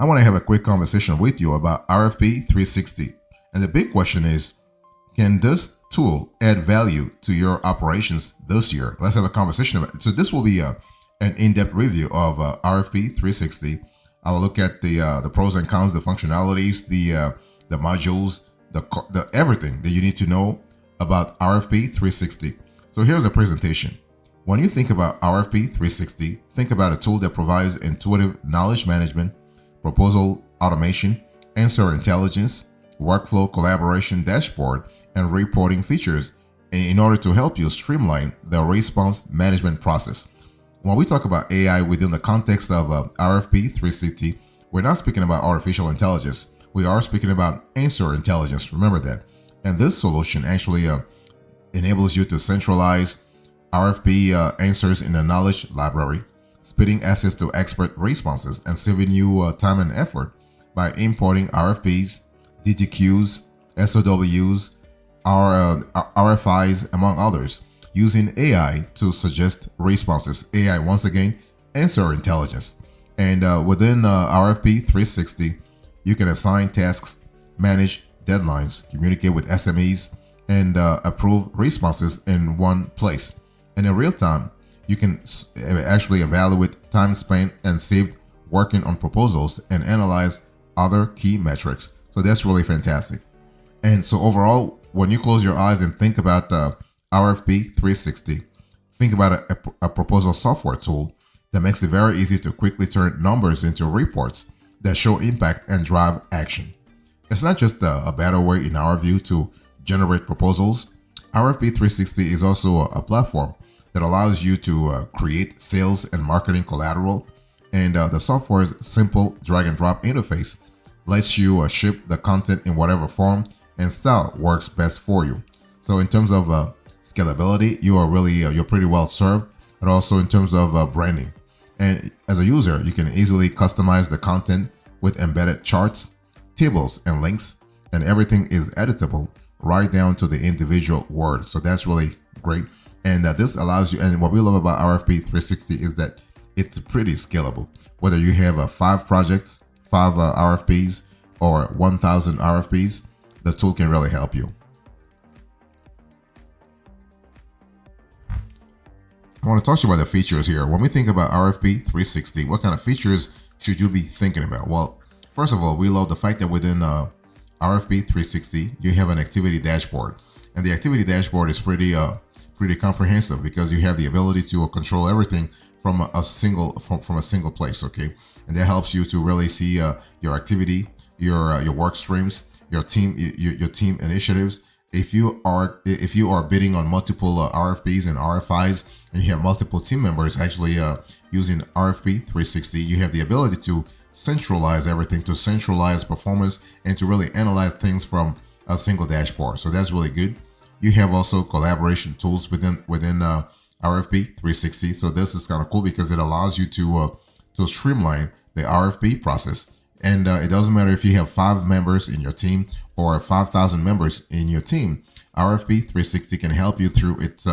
I want to have a quick conversation with you about RFP360. And the big question is, can this tool add value to your operations this year? Let's have a conversation about it. So this will be an in-depth review of RFP360. I will look at the pros and cons, the functionalities, the modules, the everything that you need to know about RFP360. So here's a presentation. When you think about RFP360, think about a tool that provides intuitive knowledge management, proposal automation, answer intelligence, workflow collaboration dashboard, and reporting features in order to help you streamline the response management process. When we talk about AI within the context of RFP360, we're not speaking about artificial intelligence. We are speaking about answer intelligence. Remember that. And this solution actually enables you to centralize RFP answers in a knowledge library, speeding access to expert responses, and saving you time and effort by importing RFPs, DTQs, SOWs, RFIs, among others, using AI to suggest responses. AI, once again, answer intelligence. And within RFP360, you can assign tasks, manage deadlines, communicate with SMEs, and approve responses in one place. And in real time, you can actually evaluate time spent and saved working on proposals and analyze other key metrics. So that's really fantastic. And so overall, when you close your eyes and think about the RFP360, think about a proposal software tool that makes it very easy to quickly turn numbers into reports that show impact and drive action. It's not just a better way, in our view, to generate proposals. RFP360 is also a platform that allows you to create sales and marketing collateral. And the software's simple drag and drop interface lets you ship the content in whatever form and style works best for you. So in terms of scalability, you are really, you're pretty well served, but also in terms of branding. And as a user, you can easily customize the content with embedded charts, tables, and links, and everything is editable right down to the individual word. So that's really great. And this allows you, and what we love about RFP360 is that it's pretty scalable. Whether you have 5 projects, 5 RFPs, or 1,000 RFPs, the tool can really help you. I want to talk to you about the features here. When we think about RFP360, what kind of features should you be thinking about? Well, first of all, we love the fact that within RFP360, you have an activity dashboard. And the activity dashboard is pretty comprehensive because you have the ability to control everything from a single place, okay? And that helps you to really see your activity, your work streams, your team initiatives. If you are bidding on multiple RFPs and RFIs, and you have multiple team members actually using RFP360, you have the ability to centralize everything, to centralize performance, and to really analyze things from a single dashboard. So that's really good. You have also collaboration tools within RFP360. So this is kind of cool because it allows you to streamline the RFP process. And it doesn't matter if you have 5 members in your team or 5,000 members in your team. RFP360 can help you through its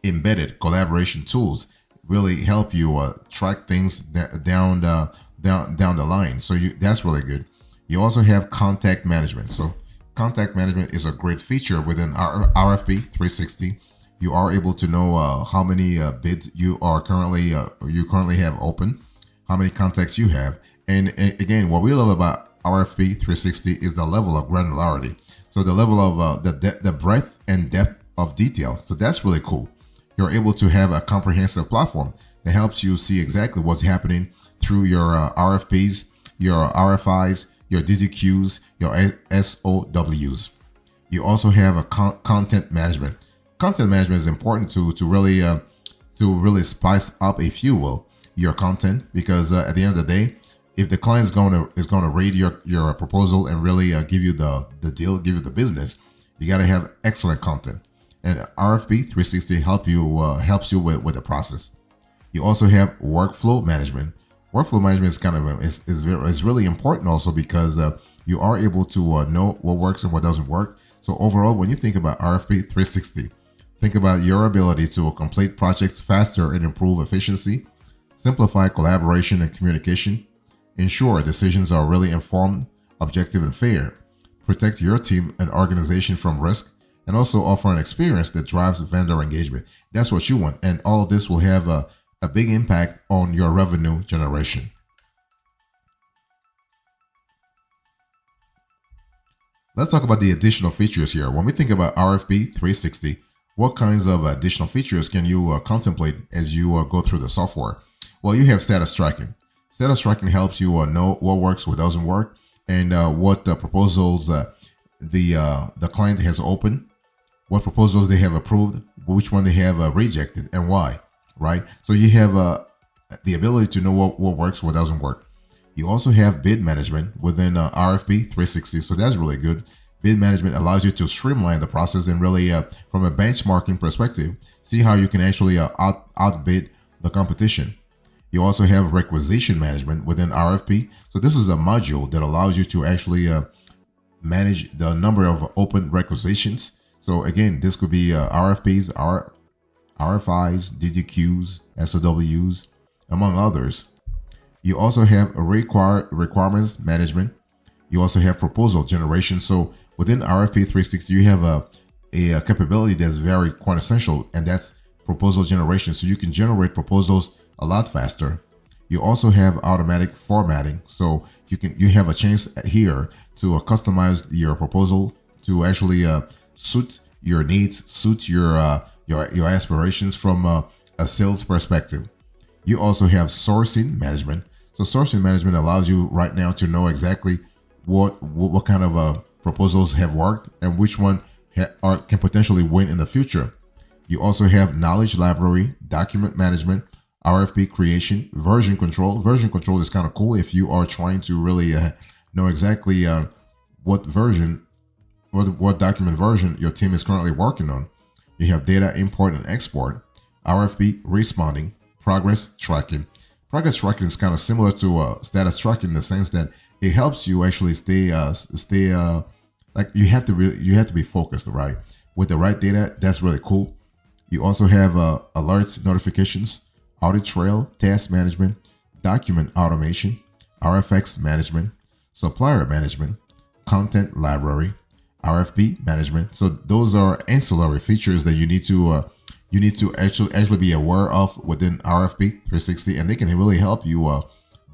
embedded collaboration tools, really help you track things down the line. So that's really good. You also have contact management. So contact management is a great feature within RFP360. You are able to know how many bids you currently have open, how many contacts you have. And again, what we love about RFP360 is the level of granularity. So the level of the breadth and depth of detail. So that's really cool. You're able to have a comprehensive platform that helps you see exactly what's happening through your RFPs, your RFIs, your DTQs, your SOWs. You also have a content management. Content management is important to really spice up, if you will, your content, because at the end of the day, if the client is going to read your proposal and really give you the deal, give you the business, you got to have excellent content. And RFP360 helps you with the process. You also have workflow management. Workflow management is kind of is really important also because you are able to know what works and what doesn't work. So overall, when you think about RFP360, think about your ability to complete projects faster and improve efficiency, simplify collaboration and communication, Ensure decisions are really informed, objective, and fair. Protect your team and organization from risk, and also offer an experience that drives vendor engagement. That's what you want. And all of this will have a big impact on your revenue generation. Let's talk about the additional features here. When we think about RFP360, what kinds of additional features can you contemplate as you go through the software? Well, you have status tracking. Status tracking helps you know what works, what doesn't work, and what proposals the client has opened, what proposals they have approved, which one they have rejected, and why. Right? So you have the ability to know what works, what doesn't work. You also have bid management within RFP360, so that's really good. Bid management allows you to streamline the process and really, from a benchmarking perspective, see how you can actually outbid the competition. You also have requisition management within RFP. So this is a module that allows you to actually manage the number of open requisitions. So again, this could be RFPs, RFIs, DDQs, SOWs, among others. You also have requirements management. You also have proposal generation. So within RFP360, you have a capability that's very quintessential, and that's proposal generation. So you can generate proposals a lot faster. You also have automatic formatting. So you have a chance here to customize your proposal to actually suit your needs, suit your aspirations from a sales perspective. You also have sourcing management. So sourcing management allows you right now to know exactly what kind of proposals have worked and which one can potentially win in the future. You also have knowledge library, document management, RFP creation, version control. Version control is kind of cool if you are trying to really know exactly what version or what document version your team is currently working on. You have data import and export, RFP responding, progress tracking. Progress tracking is kind of similar to status tracking in the sense that it helps you actually stay like you have to be focused, right? With the right data, that's really cool. You also have alerts, notifications, audit trail, task management, document automation, RFX management, supplier management, content library, RFP management. So those are ancillary features that you need to actually be aware of within RFP360, and they can really help you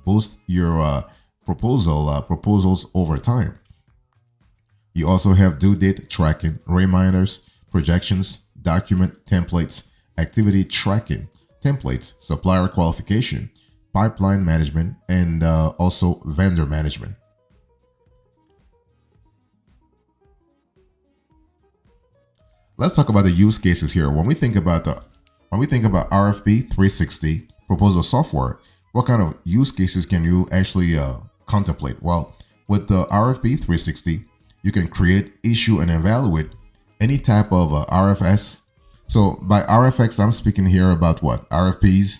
boost your proposals over time. You also have due date tracking, reminders, projections, document templates, activity tracking, templates, supplier qualification, pipeline management, and also vendor management. Let's talk about the use cases here. When we think about RFP360 proposal software, what kind of use cases can you actually contemplate? Well, with the RFP360, you can create, issue, and evaluate any type of RFS. So by RFX, I'm speaking here about what? RFPs,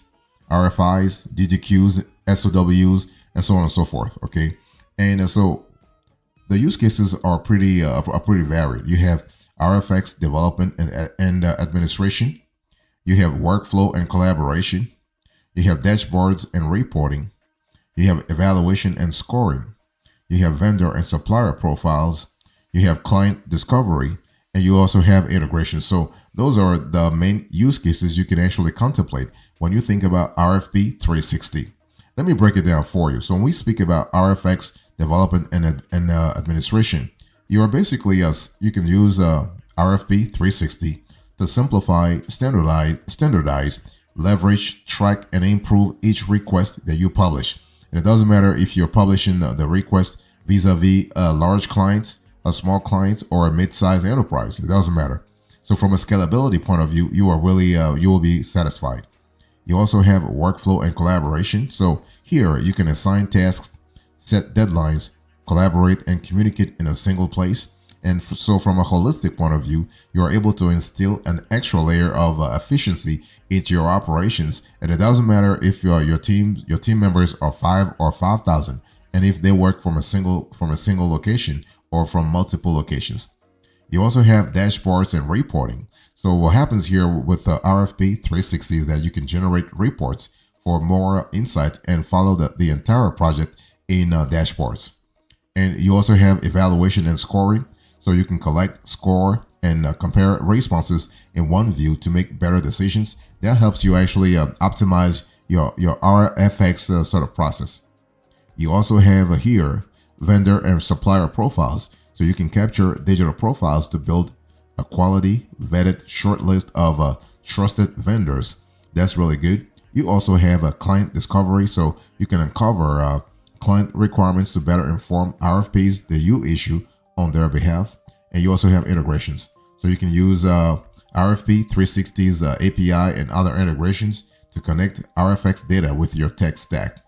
RFIs, DDQs, SOWs, and so on and so forth. Okay, and so the use cases are pretty varied. You have RFX development and administration. You have workflow and collaboration. You have dashboards and reporting. You have evaluation and scoring. You have vendor and supplier profiles. You have client discovery, and you also have integration. So those are the main use cases you can actually contemplate when you think about RFP360. Let me break it down for you. So when we speak about RFX development and administration, you are basically you can use RFP360 to simplify, standardize, leverage, track, and improve each request that you publish. And it doesn't matter if you're publishing the request vis-a-vis large clients, a small client, or a mid-sized enterprise. It doesn't matter. So from a scalability point of view, you are really you will be satisfied. You also have workflow and collaboration. So here you can assign tasks, set deadlines, collaborate, and communicate in a single place. And so from a holistic point of view, you are able to instill an extra layer of efficiency into your operations. And it doesn't matter if your team members are 5 or 5,000, and if they work from a single location or from multiple locations. You also have dashboards and reporting. So what happens here with the RFP360 is that you can generate reports for more insight and follow the entire project in dashboards. And you also have evaluation and scoring. So you can collect, score, and compare responses in one view to make better decisions. That helps you actually optimize your RFX sort of process. You also have here vendor and supplier profiles. So you can capture digital profiles to build a quality, vetted short list of trusted vendors. That's really good. You also have a client discovery. So you can uncover client requirements to better inform RFPs that you issue on their behalf. And you also have integrations. So you can use RFP360's API and other integrations to connect RFX data with your tech stack.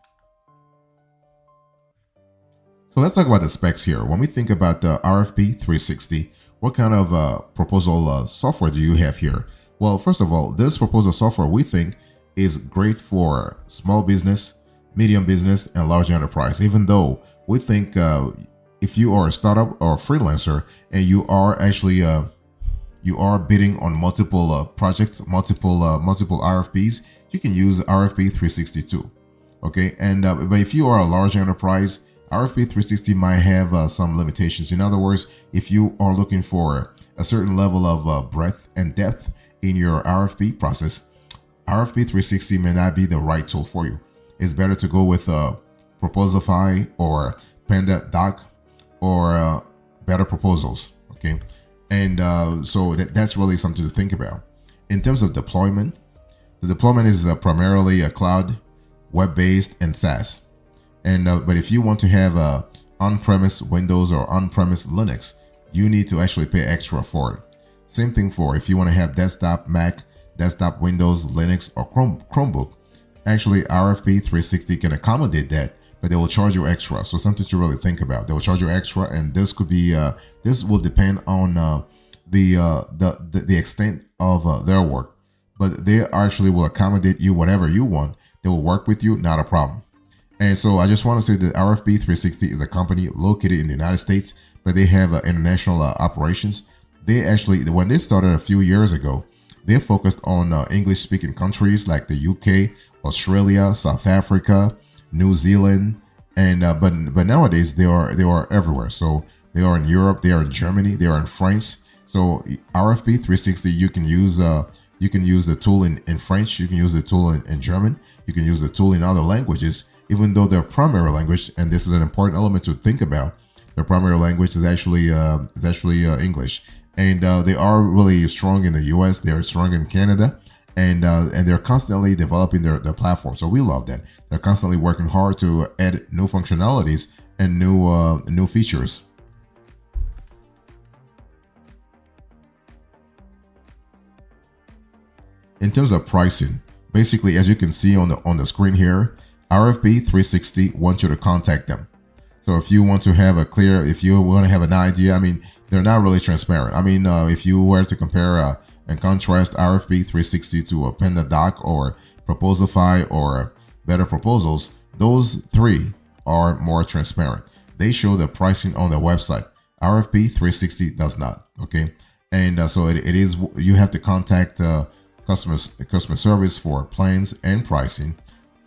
So let's talk about the specs here. When we think about the RFP360, what kind of proposal software do you have here? Well, first of all, this proposal software we think is great for small business, medium business, and large enterprise. Even though we think if you are a startup or a freelancer and you are actually you are bidding on multiple projects, multiple RFPs, you can use RFP360 too. Okay, and but if you are a large enterprise, RFP360 might have some limitations. In other words, if you are looking for a certain level of breadth and depth in your RFP process, RFP360 may not be the right tool for you. It's better to go with Proposalify or Panda or Better Proposals. Okay, and so that's really something to think about. In terms of deployment, the deployment is primarily a cloud, web-based, and SaaS. And but if you want to have on-premise Windows or on-premise Linux, you need to actually pay extra for it. Same thing for if you want to have desktop Mac, desktop Windows, Linux, or Chromebook. Actually, RFP360 can accommodate that, but they will charge you extra. So something to really think about. They will charge you extra, and this could be this will depend on the extent of their work. But they actually will accommodate you whatever you want. They will work with you, not a problem. And so I just want to say that RFP360 is a company located in the United States, but they have international operations. They actually, when they started a few years ago, they focused on English-speaking countries like the UK, Australia, South Africa, New Zealand, and but nowadays they are everywhere. So they are in Europe, they are in Germany, they are in France. So RFP360, you can use the tool in French, you can use the tool in German, you can use the tool in other languages. Even though their primary language, and this is an important element to think about, their primary language is actually English, and they are really strong in the U.S. They are strong in Canada, and they're constantly developing their platform. So we love that they're constantly working hard to add new functionalities and new features. In terms of pricing, basically, as you can see on the screen here, RFP360 wants you to contact them. So if you want to have if you want to have an idea, I mean, they're not really transparent. I mean, if you were to compare and contrast RFP360 to a Panda or Proposalify or Better Proposals, those three are more transparent. They show the pricing on their website. RFP360 does not. Okay, and so it is you have to contact customer service for plans and pricing.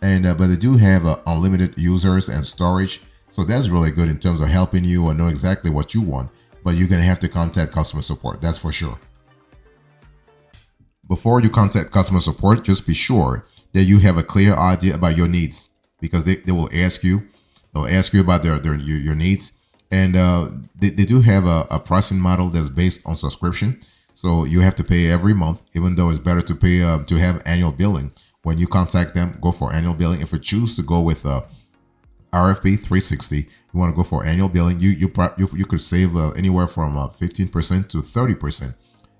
And but they do have unlimited users and storage, so that's really good in terms of helping you know exactly what you want. But you're gonna have to contact customer support, that's for sure. Before you contact customer support, just be sure that you have a clear idea about your needs, because they will ask you, about your needs, and they do have a pricing model that's based on subscription, so you have to pay every month, even though it's better to pay to have annual billing. When you contact them, go for annual billing. If you choose to go with RFP360, you want to go for annual billing, you could save anywhere from 15% to 30%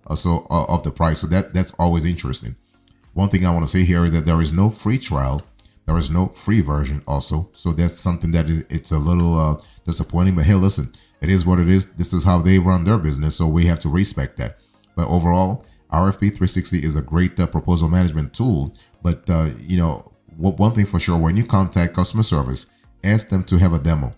also of the price. So that's always interesting. One thing I want to say here is that there is no free trial, there is no free version also. So that's something that it's a little disappointing. But hey, listen, it is what it is. This is how they run their business, so we have to respect that. But overall, RFP360 is a great proposal management tool. But you know, one thing for sure, when you contact customer service, ask them to have a demo.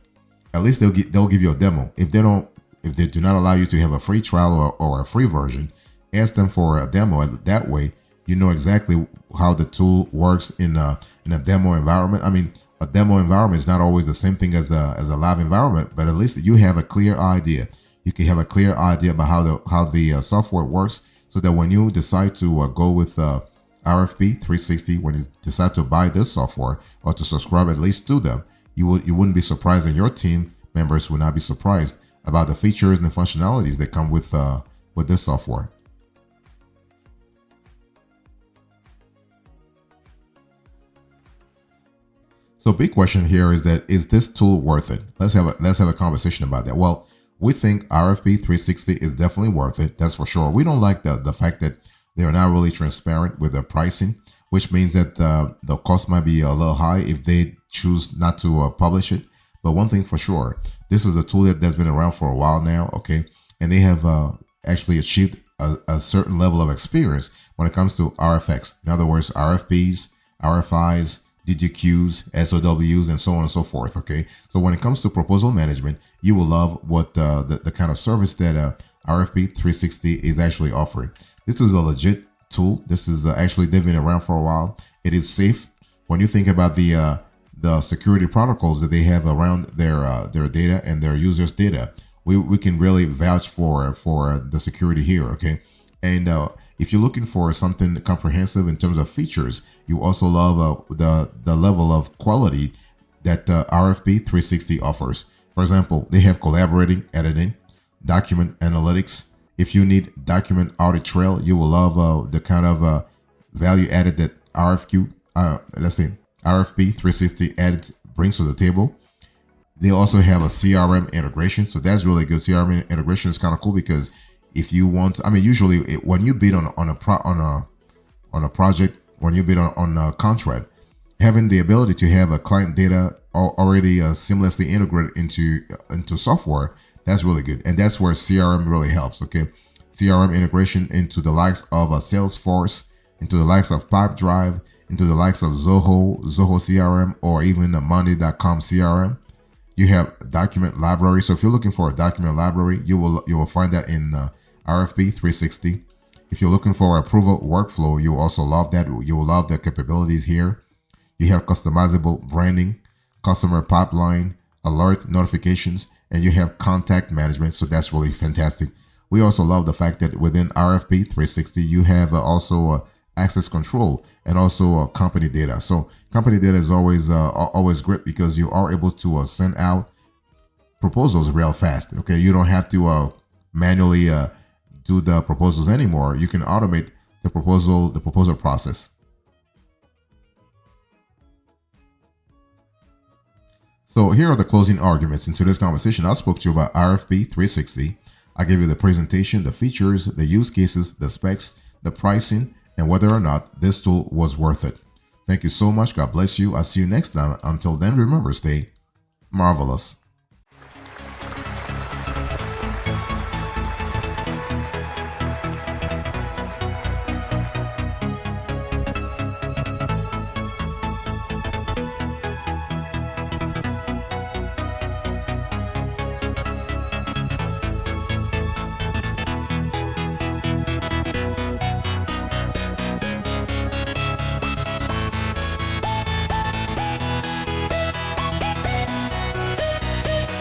At least they'll give you a demo. If they do not allow you to have a free trial or a free version, ask them for a demo. And that way, you know exactly how the tool works in a demo environment. I mean, a demo environment is not always the same thing as a live environment, but at least you have a clear idea. You can have a clear idea about how the software works, so that when you decide to go with RFP360, when you decide to buy this software or to subscribe at least to them, you wouldn't be surprised, and your team members will not be surprised about the features and the functionalities that come with this software. So big question here is that, is this tool worth it? Let's have a conversation about that. Well, we think RFP360 is definitely worth it. That's for sure. We don't like the fact that they are not really transparent with their pricing, which means that the cost might be a little high if they choose not to publish it. But one thing for sure, this is a tool that's been around for a while now, okay? And they have actually achieved a certain level of experience when it comes to RFX. In other words, RFPs, RFIs, DDQs, SOWs, and so on and so forth, okay? So when it comes to proposal management, you will love what the kind of service that RFP360 is actually offering. This is a legit tool. This is actually, they've been around for a while. It is safe. When you think about the security protocols that they have around their data and their users' data, we can really vouch for the security here, okay? And if you're looking for something comprehensive in terms of features, you also love the level of quality that RFP360 offers. For example, they have collaborating editing, document analytics. If you need document audit trail, you will love the kind of value added that RFP360 adds brings to the table. They also have a CRM integration, so that's really good. CRM integration is kind of cool because if you want, I mean, usually when you bid on a project, when you bid on a contract, having the ability to have a client data already seamlessly integrated into software, that's really good. And that's where CRM really helps, okay? CRM integration into the likes of Salesforce, into the likes of Pipedrive, into the likes of Zoho CRM, or even the Monday.com CRM. You have document library. So if you're looking for a document library, you will find that in RFP360. If you're looking for approval workflow, you also love that. You will love the capabilities here. You have customizable branding, customer pipeline, alert notifications, and you have contact management. So that's really fantastic. We also love the fact that within RFP360, you have also access control and also company data. So company data is always great because you are able to send out proposals real fast. Okay, you don't have to manually do the proposals anymore. You can automate the proposal process. So here are the closing arguments in today's conversation. I spoke to you about RFP360. I gave you the presentation, the features, the use cases, the specs, the pricing, and whether or not this tool was worth it. Thank you so much. God bless you. I'll see you next time. Until then, remember, stay marvelous.